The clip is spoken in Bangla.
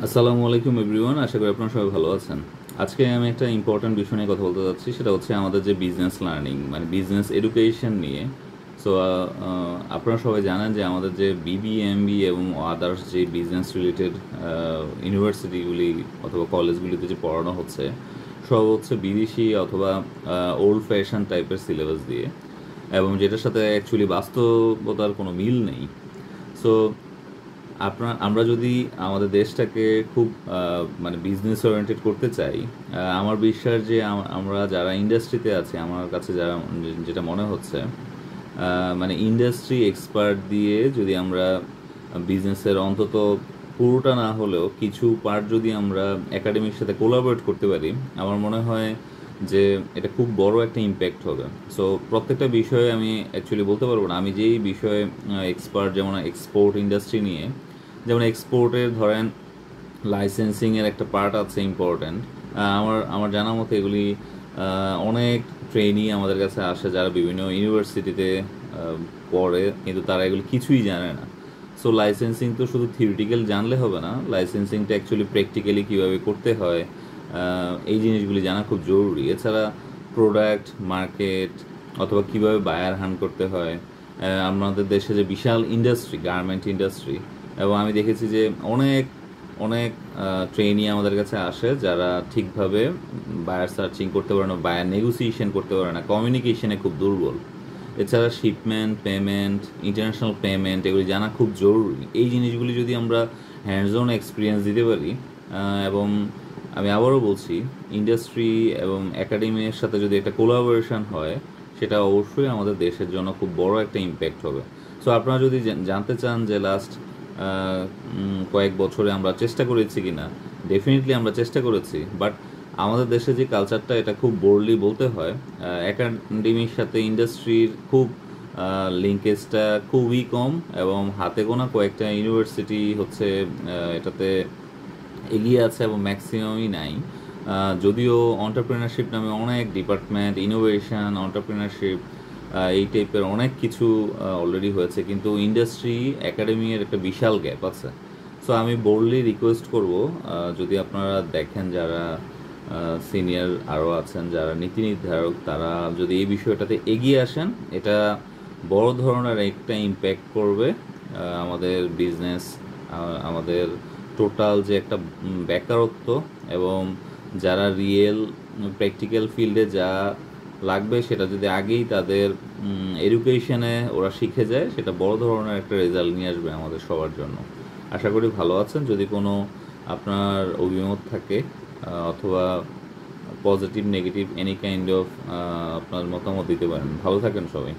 আসসালামু আলাইকুম এভরিওয়ান, আশা করি আপনারা সবাই ভালো আছেন। আজকে আমি একটা ইম্পর্ট্যান্ট বিষয় নিয়ে কথা বলতে যাচ্ছি, সেটা হচ্ছে আমাদের যে বিজনেস লার্নিং মানে বিজনেস এডুকেশন নিয়ে। সো আপনারা সবাই জানেন যে আমাদের যে বিবিএমবি এবং আদার্স যে বিজনেস রিলেটেড ইউনিভার্সিটিগুলি অথবা কলেজগুলিতে যে পড়ানো হচ্ছে সব হচ্ছে বিদেশি অথবা ওল্ড ফ্যাশন টাইপের সিলেবাস দিয়ে, এবং যেটার সাথে অ্যাকচুয়ালি বাস্তবতার কোনো মিল নেই। সো আমরা যদি আমাদের দেশটাকে খুব মানে বিজনেস ওরিয়েন্টেড করতে চাই, আমার বিশ্বাস যে আমরা যারা ইন্ডাস্ট্রিতে আছি, আমার কাছে যারা যেটা মনে হচ্ছে, মানে ইন্ডাস্ট্রি এক্সপার্ট দিয়ে যদি আমরা বিজনেসের অন্তত পুরোটা না হলেও কিছু পার্ট যদি আমরা একাডেমির সাথে কোলাবোরেট করতে পারি, আমার মনে হয় যে এটা খুব বড় একটা ইম্প্যাক্ট হবে। সো প্রত্যেকটা বিষয়ে আমি অ্যাকচুয়ালি বলতে পারবো না, আমি যেই বিষয়ে এক্সপার্ট, যেমন এক্সপোর্ট ইন্ডাস্ট্রি নিয়ে, যেমন এক্সপোর্টের ধরেন লাইসেন্সিংয়ের একটা পার্ট আছে ইম্পর্ট্যান্ট। আমার আমার জানা মতে এগুলি অনেক ট্রেনি আমাদের কাছে আসে যারা বিভিন্ন ইউনিভার্সিটিতে পড়ে, কিন্তু তারা এগুলো কিছুই জানে না। সো লাইসেন্সিং তো শুধু থিওরিটিক্যাল জানলে হবে না, লাইসেন্সিংটা অ্যাকচুয়ালি প্র্যাকটিক্যালি কীভাবে করতে হয়, এই জিনিসগুলি জানা খুব জরুরি। এছাড়া প্রোডাক্ট মার্কেট অথবা কীভাবে বায়ার হান্ট করতে হয়। আমাদের দেশে যে বিশাল ইন্ডাস্ট্রি, গার্মেন্ট ইন্ডাস্ট্রি, এবং আমি দেখেছি যে অনেক অনেক ট্রেনি আমাদের কাছে আসে যারা ঠিকভাবে বায়ার সার্চিং করতে পারে না, বায়ার নেগোসিয়েশন করতে পারে না, কমিউনিকেশনে খুব দুর্বল। এছাড়া শিপমেন্ট, পেমেন্ট, ইন্টারন্যাশনাল পেমেন্ট, এগুলি জানা খুব জরুরি। এই জিনিসগুলি যদি আমরা হ্যান্ডস অন এক্সপিরিয়েন্স দিতে পারি, এবং আমি আবারও বলছি, ইন্ডাস্ট্রি এবং একাডেমির সাথে যদি একটা কোলাবোরেশন হয়, সেটা অবশ্যই আমাদের দেশের জন্য খুব বড় একটা ইম্প্যাক্ট হবে। সো আপনারা যদি জানতে চান যে লাস্ট কয়েক বছরে আমরা চেষ্টা করেছি কিনা, ডেফিনেটলি আমরা চেষ্টা করেছি, বাট আমাদের দেশে যে কালচারটা, এটা খুব বোল্ডলি বলতে হয়, একাডেমির সাথে ইন্ডাস্ট্রির খুব লিঙ্কেজটা খুবই কম, এবং হাতে গোনা কয়েকটা ইউনিভার্সিটি হচ্ছে এটাতে এগিয়ে আছে এবং ম্যাক্সিমামই নাই। যদিও অন্টারপ্রিনারশিপ নামে অনেক ডিপার্টমেন্ট, ইনোভেশন, অন্টারপ্রিনারশিপ, এই টাইপের অনেক কিছু অলরেডি হয়েছে, কিন্তু ইন্ডাস্ট্রি একাডেমির একটা বিশাল গ্যাপ আছে। সো আমি বোল্ডলি রিকোয়েস্ট করব, যদি আপনারা দেখেন যারা সিনিয়র আরও আছেন, যারা নীতি নির্ধারক, তারা যদি এই বিষয়টাতে এগিয়ে আসেন, এটা বড় ধরনের একটা ইম্প্যাক্ট করবে আমাদের বিজনেস, আমাদের টোটাল যে একটা বেকারত্ব, এবং যারা রিয়েল প্র্যাকটিক্যাল ফিল্ডে যা লাগবে সেটা যদি আগেই তাদের এডুকেশনে ওরা শিখে যায়, সেটা বড় ধরনের একটা রেজাল্ট নিয়ে আসবে আমাদের সবার জন্য। আশা করি ভালো আছেন। যদি কোনো আপনার অভিমত থাকে, অথবা positive negative any kind of আপনার মতামত দিতে পারেন। ভালো থাকেন সবাই।